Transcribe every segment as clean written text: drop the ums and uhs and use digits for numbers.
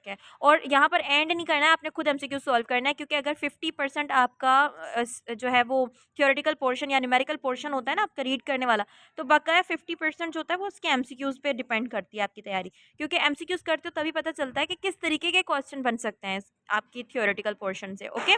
है। और यहाँ पर एंड नहीं करना है, आपने खुद एमसीक्यू सॉल्व करना है, क्योंकि अगर 50% आपका जो है वो थियोरेटिकल पोर्शन या न्यूमेरिकल पोर्शन होता है ना आपका रीड करने वाला, तो बकाया 50% जो होता है वो उसके एमसीक्यूज़ पे डिपेंड करती है आपकी तैयारी। क्योंकि एमसीक्यूज़ करते हो तभी पता चलता है कि किस तरीके के क्वेश्चन बन सकते हैं आपकी थियोरेटिकल पोर्शन से। ओके।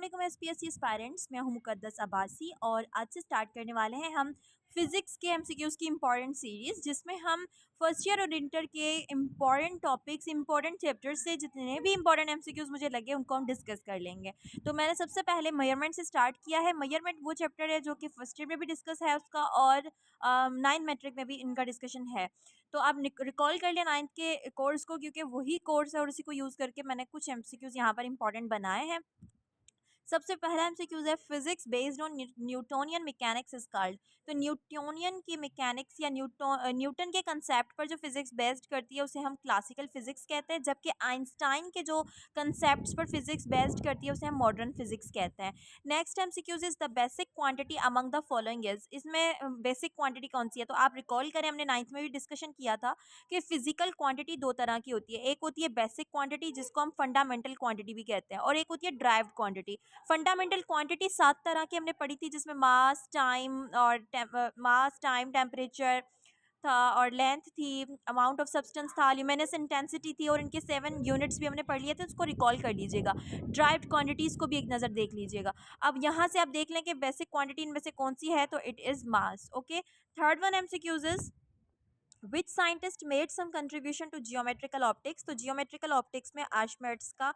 अस्सलाम एसपीएससी एस्पायरेंट्स, मैं हूं मुकद्दस अब्बासी और आज से स्टार्ट करने वाले हैं हम फिज़िक्स के एमसीक्यूज़ की इम्पॉर्टेंट सीरीज़, जिसमें हम फर्स्ट ईयर और इंटर के इम्पॉर्टेंट टॉपिक्स, इम्पॉर्टेंट चैप्टर्स से जितने भी इम्पॉर्टेंट एमसीक्यूज़ मुझे लगे उनको हम डिस्कस कर लेंगे। तो मैंने सबसे पहले मेजरमेंट से स्टार्ट किया है। मेजरमेंट वो चैप्टर है जो कि फर्स्ट ईयर में भी डिस्कस है उसका, और 9 मैट्रिक में भी इनका डिस्कशन है। तो आप रिकॉल कर लिया 9th के कोर्स को, क्योंकि वही कोर्स है और उसी को यूज़ करके मैंने कुछ एमसीक्यूज़ यहाँ पर इंपॉर्टेंट बनाए हैं। सबसे पहला एमसीक्यूज है physics based on Newtonian mechanics is called. तो न्यूटोनियन की मैकेनिक्स या न्यूटन के कंसेप्ट पर जो फिजिक्स बेस्ड करती है उसे हम क्लासिकल फिजिक्स कहते हैं, जबकि आइंस्टाइन के जो कंसेप्ट्स पर फिजिक्स बेस्ड करती है उसे हम मॉडर्न फिजिक्स कहते हैं। Next MCQs is the basic quantity among the following is. इसमें बेसिक क्वांटिटी कौन सी है, तो आप रिकॉल करें हमने 9th में भी डिस्कशन किया था कि फिजिकल क्वांटिटी दो तरह की होती है। एक होती है बेसिक क्वांटिटी जिसको हम फंडामेंटल क्वांटिटी भी कहते हैं, और एक होती है ड्राइव्ड क्वांटिटी। फंडामेंटल क्वांटिटी 7 तरह की हमने पढ़ी थी, जिसमें मास, टाइम और मास, टाइम, टेम्परेचर था, और लेंथ थी, अमाउंट ऑफ सब्सटेंस था, ल्यूमिनस इंटेंसिटी थी, और इनके 7 यूनिट्स भी हमने पढ़ लिए थे, उसको रिकॉल कर लीजिएगा। ड्राइव्ड क्वांटिटीज़ को भी एक नज़र देख लीजिएगा। अब यहाँ से आप देख लें कि बेसिक क्वांटिटी इनमें से कौन सी है, तो it is mass. Okay. Third one MCQs is which scientist made some contribution to geometrical optics. तो जियोमेट्रिकल ऑप्टिक्स में आर्चमेट्स का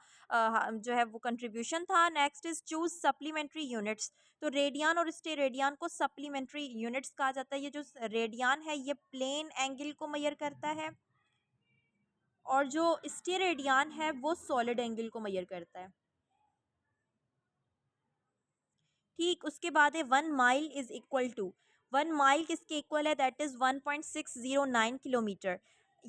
जो है वो कंट्रीब्यूशन था। Next is choose supplementary units. तो रेडियन और स्टेरेडियन को सप्लीमेंट्री यूनिट्स कहा जाता है। ये जो रेडियन है ये प्लेन एंगल को मेजर करता है, और जो स्टेरेडियन है वो सॉलिड एंगल को मेजर करता है। ठीक, उसके बाद है 1 mile is equal to. 1 mile किसके इक्वल है, दैट इज 1.609 किलोमीटर।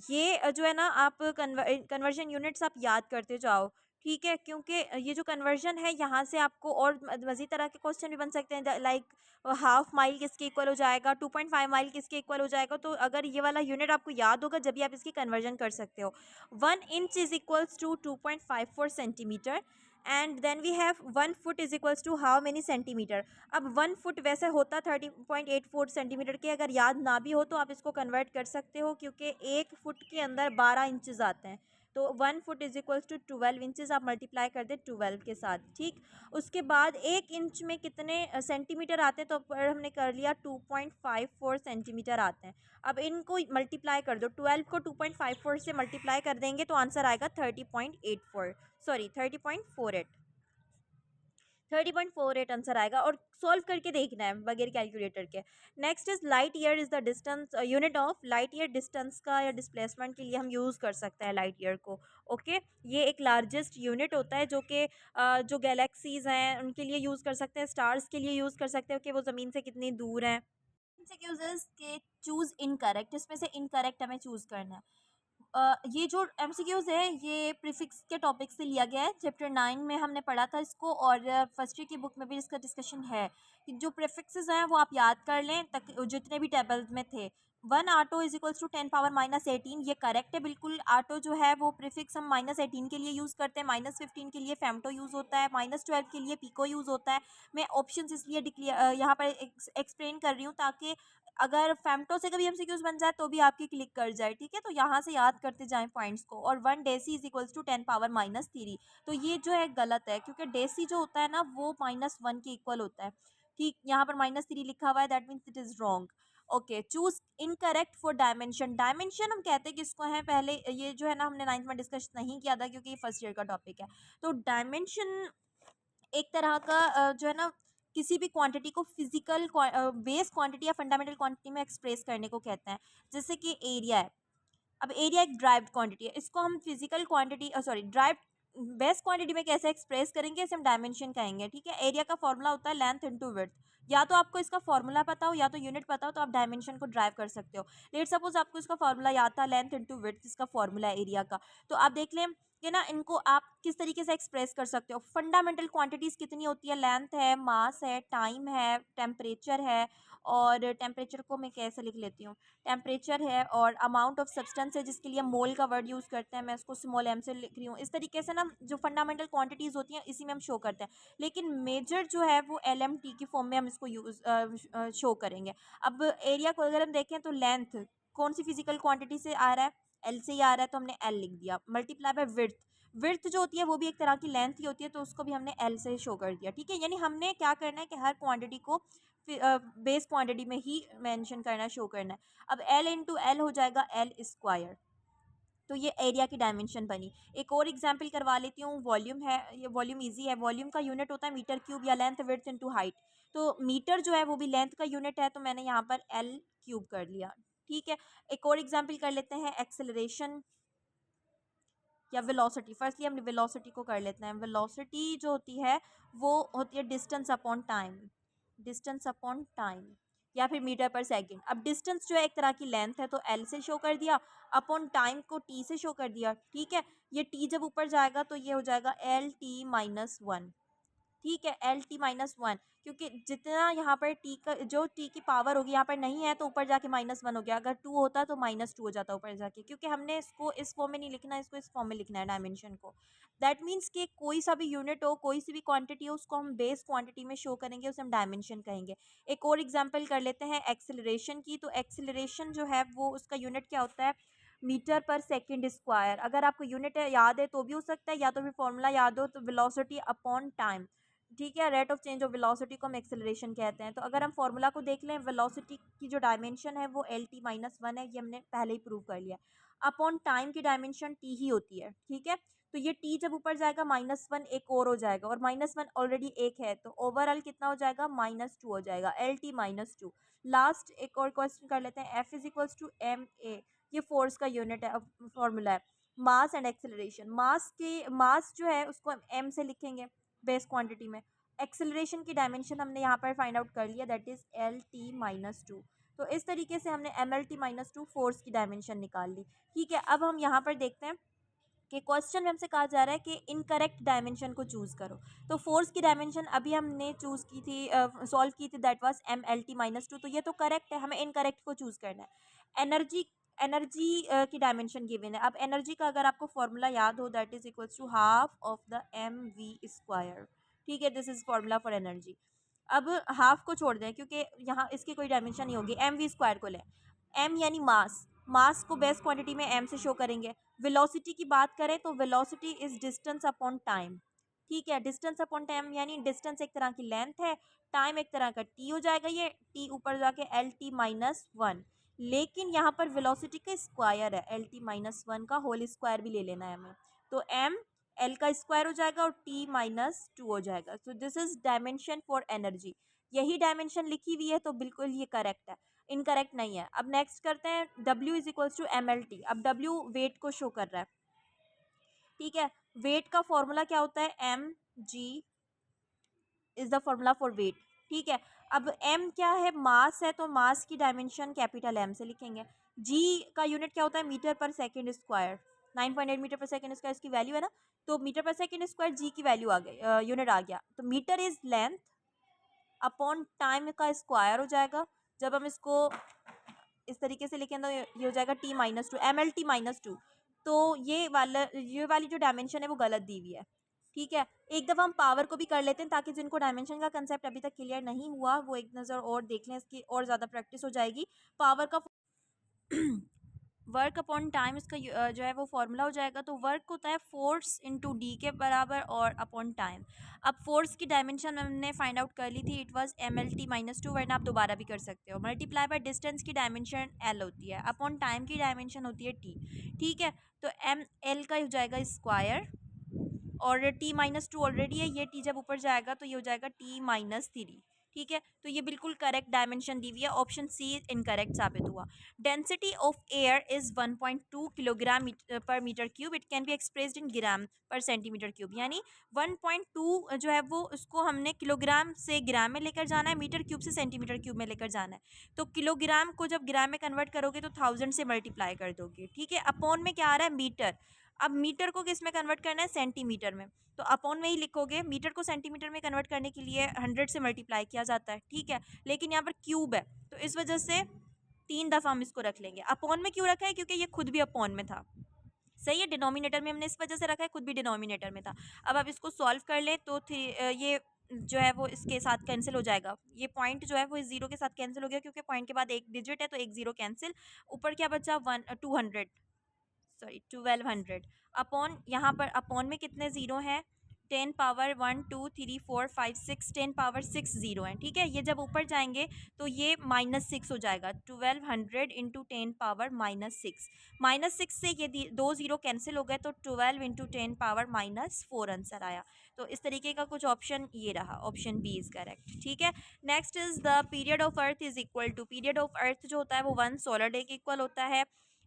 ये जो है ना आप कन्वर्जन यूनिट्स आप याद करते जाओ, ठीक है, क्योंकि ये जो कन्वर्जन है यहाँ से आपको और मज़ीद तरह के क्वेश्चन भी बन सकते हैं, लाइक हाफ माइल किसके इक्वल हो जाएगा, 2.5 माइल किसके इक्वल हो जाएगा। तो अगर ये वाला यूनिट आपको याद होगा जब भी आप इसकी कन्वर्जन कर सकते हो। 1 inch is equals to 2.54 centimetre, and then we have 1 foot is equals to how many centimetre. अब 1 फुट वैसे होता 30.84 सेंटीमीटर के, अगर याद ना भी हो तो आप इसको कन्वर्ट कर सकते हो, क्योंकि 1 फुट के अंदर 12 इंचेस आते हैं। तो 1 foot is equals to 12 inches, आप मल्टीप्लाई कर दे 12 के साथ। ठीक, उसके बाद 1 इंच में कितने सेंटीमीटर आते हैं, तो पर हमने कर लिया 2.54 सेंटीमीटर आते हैं। अब इनको मल्टीप्लाई कर दो, 12 को 2.54 से मल्टीप्लाई कर देंगे तो आंसर आएगा 30.84, सॉरी 30.48। 30.48 आंसर आएगा, और सॉल्व करके देखना है बगैर कैलकुलेटर के। Next is light year is the distance, unit of light year. Distance का या डिस्प्लेसमेंट के लिए हम यूज़ कर सकते हैं लाइट ईयर को। ओके, ये एक लार्जेस्ट यूनिट होता है जो कि जो गैलेक्सीज हैं उनके लिए यूज़ कर सकते हैं, स्टार्स के लिए यूज़ कर सकते हैं कि वो ज़मीन से कितनी दूर हैं। के चूज़ इनकरेक्ट, इसमें से इनकरेक्ट हमें चूज़ करना है। ये जो एमसीक्यूज़ है ये प्रीफिक्स के टॉपिक से लिया गया है, चैप्टर 9 में हमने पढ़ा था इसको, और फर्स्ट ईयर की बुक में भी इसका डिस्कशन है कि जो प्रीफिक्सेस हैं वो आप याद कर लें तक, जितने भी टेबल्स में थे। 1 आटो इज इक्वल्स टू 10⁻−18, ये करेक्ट है बिल्कुल। आटो जो है वो प्रीफिक्स हम -18 के लिए यूज़ करते हैं, -15 के लिए फेमटो यूज़ होता है, -12 के लिए पिको यूज़ होता है। मैं ऑप्शंस इसलिए यहाँ पर एक्सप्लेन कर रही हूँ ताकि अगर फेमटो से कभी एमसीक्यूज बन जाए तो भी आपकी क्लिक कर जाए, ठीक है। तो यहाँ से याद करते जाएं पॉइंट्स को। और 1 डेसी इज इक्वल्स टू 10⁻−3। तो ये जो है गलत है, क्योंकि डेसी जो होता है ना वो -1 के इक्वल होता है। ठीक, यहाँ पर -3 लिखा हुआ है, that means it is wrong. Okay, choose incorrect for dimension. Dimension हम कहते हैं किसको है, पहले ये जो है ना हमने 9th में डिस्कस नहीं किया था क्योंकि ये फर्स्ट ईयर का टॉपिक है। तो डायमेंशन एक तरह का जो है ना किसी भी क्वांटिटी को फिजिकल बेस क्वांटिटी या फंडामेंटल क्वांटिटी में एक्सप्रेस करने को कहते हैं। जैसे कि एरिया है, अब एरिया एक ड्राइव्ड क्वांटिटी है, इसको हम physical quantity sorry derived base quantity में कैसे एक्सप्रेस करेंगे, इसे हम डायमेंशन कहेंगे, ठीक है। एरिया का फॉर्मूला होता है लेंथ इंटू विड्थ। या तो आपको इसका फॉर्मूला पता हो या तो यूनिट पता हो, तो आप डायमेंशन को ड्राइव कर सकते हो। लेट सपोज आपको इसका फॉर्मूला याद था, लेंथ इंटू विड्थ इसका फॉर्मूला है एरिया का, तो आप देख लें कि ना इनको आप किस तरीके से एक्सप्रेस कर सकते हो। फंडामेंटल क्वांटिटीज़ कितनी होती है, लेंथ है, मास है, टाइम है, टेम्परेचर है, और टेम्परेचर को मैं कैसे लिख लेती हूँ, टेम्परेचर है, और अमाउंट ऑफ सब्सटेंस है जिसके लिए मोल का वर्ड यूज़ करते हैं, मैं इसको स्मॉल एम से लिख रही हूँ। इस तरीके से ना जो फंडामेंटल क्वांटिटीज़ होती हैं इसी में हम शो करते हैं, लेकिन मेजर जो है वो एल एम टी की फॉर्म में हम इसको यूज़ शो करेंगे। अब एरिया को अगर हम देखें तो लेंथ कौन सी फिजिकल क्वांटिटी से आ रहा है, एल से ही आ रहा है, तो हमने एल लिख दिया, मल्टीप्लाई बाय विड्थ, विड्थ जो होती है वो भी एक तरह की लेंथ ही होती है, तो उसको भी हमने एल से शो कर दिया। ठीक है, यानी हमने क्या करना है कि हर क्वांटिटी को बेस क्वांटिटी में ही मेंशन करना, शो करना है। अब एल इंटू एल हो जाएगा एल स्क्वायर, तो ये एरिया की डायमेंशन बनी। एक और एग्जांपल करवा लेती हूँ, वॉल्यूम है, ये वॉल्यूम इजी है, वॉल्यूम का यूनिट होता है मीटर क्यूब या लेंथ विड्थ इनटू हाइट, तो मीटर जो है वो भी लेंथ का यूनिट है, तो मैंने यहाँ पर एल क्यूब कर लिया। ठीक है, एक और एग्जांपल कर लेते हैं, एक्सेलरेशन या वेलोसिटी। फर्स्टली हम वेलोसिटी को कर लेते हैं। वेलोसिटी जो होती है वो होती है distance upon time, distance upon time या फिर मीटर पर सेकंड। अब डिस्टेंस जो है एक तरह की लेंथ है, तो एल से शो कर दिया, अपॉन टाइम को टी से शो कर दिया। ठीक है, ये टी जब ऊपर जाएगा तो ये हो जाएगा एल टी माइनस वन। ठीक है, एल टी माइनस वन, क्योंकि जितना यहाँ पर टी का जो टी की पावर होगी यहाँ पर नहीं है, तो ऊपर जाके माइनस वन हो गया। अगर टू होता तो माइनस टू हो जाता ऊपर जाके, क्योंकि हमने इसको इस फॉर्म में नहीं लिखना है, इसको इस फॉर्म में लिखना है डायमेंशन को। दैट मीन्स कि कोई सा भी यूनिट हो, कोई सी भी क्वांटिटी हो, उसको हम बेस क्वांटिटी में शो करेंगे, उसे हम डायमेंशन कहेंगे। एक और एग्जाम्पल कर लेते हैं एक्सेलरेशन की। तो एक्सेलरेशन जो है वो उसका यूनिट क्या होता है, मीटर पर सेकेंड स्क्वायर। अगर आपको यूनिट याद है तो भी हो सकता है, या तो फिर फॉर्मूला याद हो तो वेलोसिटी अपॉन टाइम। ठीक है, rate of change of velocity को हम एक्सेलरेशन कहते हैं। तो अगर हम फॉर्मूला को देख लें, वेलोसिटी की जो डायमेंशन है वो एल टी माइनस वन है, ये हमने पहले ही प्रूव कर लिया। अपॉन टाइम की डायमेंशन टी ही होती है। ठीक है, तो ये टी जब ऊपर जाएगा माइनस वन एक और हो जाएगा, और माइनस वन ऑलरेडी एक है, तो ओवरऑल कितना हो जाएगा, माइनस टू हो जाएगा, L T minus two. Last एक और क्वेश्चन कर लेते हैं, F is equals to M A, ये फोर्स का यूनिट है, फॉर्मूला है। मास एंड एक्सेलरेशन, मास जो है उसको हम एम से लिखेंगे बेस क्वांटिटी में। एक्सेलरेशन की डायमेंशन हमने यहाँ पर फाइंड आउट कर लिया, that is L T minus two. तो इस तरीके से हमने M L T minus two force की डायमेंशन निकाल ली। ठीक है, अब हम यहाँ पर देखते हैं कि क्वेश्चन में हमसे कहा जा रहा है कि इनकरेक्ट डायमेंशन को चूज़ करो। तो फोर्स की डायमेंशन अभी हमने चूज़ की थी, सॉल्व की थी, that was M L T minus two, तो ये तो करेक्ट है, हमें इनकरेक्ट को चूज़ करना है। एनर्जी, एनर्जी की डायमेंशन गिवन है। अब एनर्जी का अगर आपको फॉर्मूला याद हो, that is equals to half of the M V square. ठीक है, this is formula for energy. अब हाफ को छोड़ दें क्योंकि यहाँ इसकी कोई डायमेंशन नहीं होगी, एम वी स्क्वायर को लें। एम यानी मास, मास को बेस क्वांटिटी में एम से शो करेंगे। वेलोसिटी की बात करें तो velocity is distance upon time. ठीक है, डिस्टेंस अपॉन टाइम यानी डिस्टेंस एक तरह की लेंथ है, टाइम एक तरह का टी हो जाएगा, ये टी ऊपर जाके एल टी माइनस वन। लेकिन यहाँ पर वेलोसिटी का स्क्वायर है, एल टी माइनस वन का होल स्क्वायर भी ले लेना है हमें, तो एम एल का स्क्वायर हो जाएगा और टी माइनस टू हो जाएगा। So this is dimension for energy. यही डायमेंशन लिखी हुई है तो बिल्कुल ये करेक्ट है, इनकरेक्ट नहीं है। अब नेक्स्ट करते हैं, W is equals to M L T. अब W वेट को शो कर रहा है। ठीक है, वेट का फॉर्मूला क्या होता है, M G is the formula for weight. ठीक है, अब m क्या है, मास है, तो मास की डायमेंशन कैपिटल M से लिखेंगे। g का यूनिट क्या होता है, metre per second square, 9.8 metre per second square इसकी वैल्यू है ना, तो metre per second square g की वैल्यू आ गई, यूनिट आ गया, तो metre is length upon time का स्क्वायर हो जाएगा। जब हम इसको इस तरीके से लिखें तो ये हो जाएगा T minus two, M L T minus two. तो ये वाली जो डायमेंशन है वो गलत दी हुई है। ठीक है, एक दफ़ा हम पावर को भी कर लेते हैं ताकि जिनको डायमेंशन का कंसेप्ट अभी तक क्लियर नहीं हुआ वो एक नज़र और देख लें, इसकी और ज़्यादा प्रैक्टिस हो जाएगी। पावर का वर्क अपॉन टाइम इसका जो है वो फॉर्मूला हो जाएगा, तो वर्क होता है फोर्स इनटू डी के बराबर और अपॉन टाइम। अब फोर्स की डायमेंशन हमने फाइंड आउट कर ली थी, it was M L T minus two, वरना आप दोबारा भी कर सकते हो। मल्टीप्लाई बाय डिस्टेंस की डायमेंशन एल होती है, अपॉन टाइम की डायमेंशन होती है टी। ठीक है, तो एम एल का हो जाएगा स्क्वायर, और टी माइनस टू ऑलरेडी है, ये टी जब ऊपर जाएगा तो ये हो जाएगा टी माइनस थ्री। ठीक है, तो ये बिल्कुल करेक्ट डायमेंशन दी हुई है, ऑप्शन सी इनकरेक्ट साबित हुआ। Density of air is 1.2 kilogram per metre cube, it can be expressed in gram per centimetre cube, यानी 1.2 जो है वो उसको हमने किलोग्राम से ग्राम में लेकर जाना है, मीटर क्यूब से सेंटीमीटर क्यूब में लेकर जाना है। तो किलोग्राम को जब ग्राम में कन्वर्ट करोगे तो 1000 से मल्टीप्लाई कर दोगे, ठीक है। अपॉन में क्या आ रहा है, मीटर। अब मीटर को किस में कन्वर्ट करना है, सेंटीमीटर में, तो अपॉन में ही लिखोगे। मीटर को सेंटीमीटर में कन्वर्ट करने के लिए 100 से मल्टीप्लाई किया जाता है, ठीक है। लेकिन यहाँ पर क्यूब है तो इस वजह से 3 दफ़ा हम इसको रख लेंगे। अपॉन में क्यों रखा है, क्योंकि ये खुद भी अपॉन में था, सही है। डिनोमिनेटर में हमने इस वजह से रखा है, खुद भी डिनोमिनेटर में था। अब आप इसको सॉल्व कर लें तो ये जो है वो इसके साथ कैंसिल हो जाएगा, ये पॉइंट जो है वो इस जीरो के साथ कैंसिल हो गया, क्योंकि पॉइंट के बाद एक डिजिट है तो एक जीरो कैंसिल। ऊपर क्या बचा, 200, सॉरी 1200, अपॉन यहाँ पर अपॉन में कितने ज़ीरो हैं, 10 पावर 1 2 3 4 5 6, 10 पावर 6 ज़ीरो हैं, ठीक है। ये जब ऊपर जाएंगे तो ये -6 हो जाएगा, 1200 इंटू 10 पावर -6, -6 से ये 2 ज़ीरो कैंसिल हो गए तो 12 इंटू 10 पावर -4 आंसर आया। तो इस तरीके का कुछ ऑप्शन ये रहा, ऑप्शन बी इज़ करेक्ट, ठीक है। Next is the period of earth is equal to, period of earth जो होता है वो 1 सोलर डे के इक्वल होता है।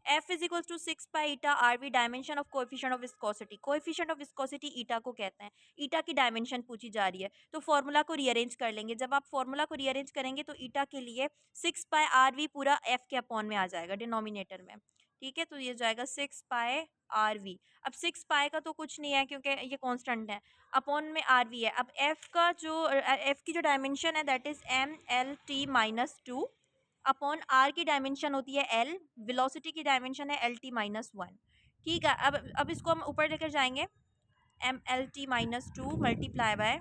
F is equal to 6 pi eta RV, dimension of coefficient of viscosity, coefficient of viscosity eta को कहते हैं, ईटा की डायमेंशन पूछी जा रही है। तो फॉर्मूला को रीअरेंज कर लेंगे, जब आप फॉर्मूला को रीअरेंज करेंगे तो ईटा के लिए 6 पाई RV पूरा F के अपॉन में आ जाएगा डिनोमिनेटर में, ठीक है। तो ये जाएगा 6 पाई RV। अब 6 पाई का तो कुछ नहीं है क्योंकि ये कांस्टेंट है, अपॉन में RV है। अब F का जो F की जो डायमेंशन है that is MLT-2, upon R की डायमेंशन होती है L, वेलोसिटी की डायमेंशन है LT-1, ठीक है। अब इसको हम ऊपर लेकर जाएंगे, MLT-2 मल्टीप्लाई बाय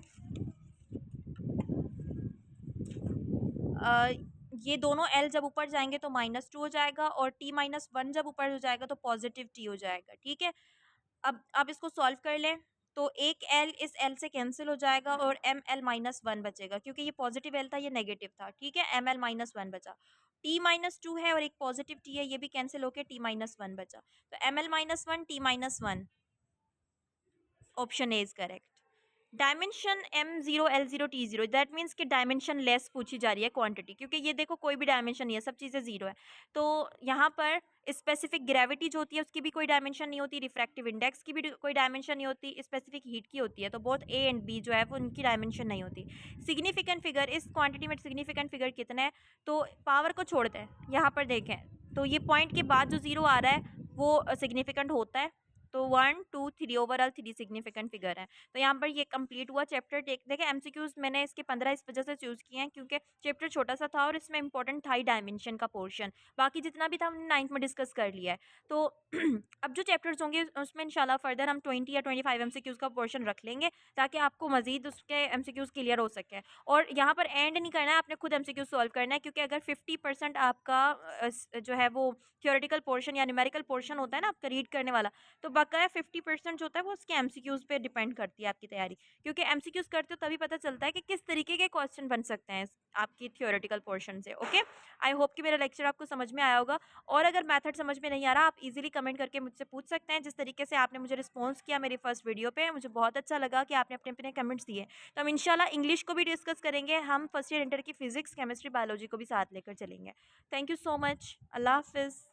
ये दोनों L जब ऊपर जाएंगे तो -2 हो जाएगा, और T-1 जब ऊपर हो जाएगा तो पॉजिटिव T हो जाएगा, ठीक है। अब इसको सॉल्व कर लें तो एक L इस L से कैंसिल हो जाएगा और ML-1 बचेगा, क्योंकि ये पॉजिटिव L था ये नेगेटिव था, ठीक है। ML-1 बचा, T-2 है और एक पॉजिटिव T है, ये भी कैंसिल होकर T-1 बचा, तो ML-1 T-1, option A is correct. Dimension M0L0T0, that means कि डायमेंशन लेस पूछी जा रही है क्वांटिटी, क्योंकि ये देखो कोई भी डायमेंशन नहीं है, सब चीज़ें जीरो है। तो यहाँ पर स्पेसिफिक ग्रेविटी जो होती है उसकी भी कोई डायमेंशन नहीं होती, रिफ्रैक्टिव इंडेक्स की भी कोई डायमेंशन नहीं होती, स्पेसिफिक हीट की होती है। तो बोथ ए एंड बी जो है वो उनकी डायमेंशन नहीं होती। सिग्निफिकेंट फिगर, इस क्वांटिटी में सिग्निफिकेंट फिगर कितना है, तो पावर को छोड़ते हैं, यहाँ पर देखें तो ये पॉइंट के बाद जो जीरो आ रहा है वो सिग्निफिकेंट होता है। तो 1 2 3 ओवरऑल 3 सिग्निफिकेंट फिगर है। तो यहाँ पर ये कंप्लीट हुआ चैप्टर। देखें एमसीक्यूज मैंने इसके 15 इस वजह से चूज़ किए हैं क्योंकि चैप्टर छोटा सा था और इसमें इंपॉर्टेंट था ही डायमेंशन का पोर्शन, बाकी जितना भी था हमने 9th में डिस्कस कर लिया है। तो अब जो चैप्टर्स होंगे उसमें इंशाल्लाह फर्दर हम 20 या 25 एमसीक्यूज का पोर्शन रख लेंगे ताकि आपको मजीद उसके एमसीक्यूज क्लियर हो सके। और यहाँ पर एंड नहीं करना है, आपने खुद एमसीक्यूज सॉल्व करना है, क्योंकि अगर 50% आपका जो है वो थियोरेटिकल पोर्शन या न्यूमेरिकल पोर्शन होता है ना आपका रीड करने वाला, तो बकाया 50% जो होता है वो उसके एमसीक्यूज पे डिपेंड करती है आपकी तैयारी, क्योंकि एमसीक्यूज करते हो तभी पता चलता है कि किस तरीके के क्वेश्चन बन सकते हैं आपकी थियोरेटिकल पोर्शन से। ओके, आई होप कि मेरा लेक्चर आपको समझ में आया होगा, और अगर मेथड समझ में नहीं आ रहा आप इजीली कमेंट करके मुझसे पूछ सकते हैं। जिस तरीके से आपने मुझे रिस्पॉन्स किया मेरी फर्स्ट वीडियो पे, मुझे बहुत अच्छा लगा कि आपने अपने अपने कमेंट्स दिए। तो हम इंशाल्लाह इंग्लिश को भी डिस्कस करेंगे, हम फर्स्ट ईयर इंटर की फिजिक्स केमिस्ट्री बायोलॉजी को भी साथ लेकर चलेंगे। थैंक यू सो मच, अल्लाह हाफिज़।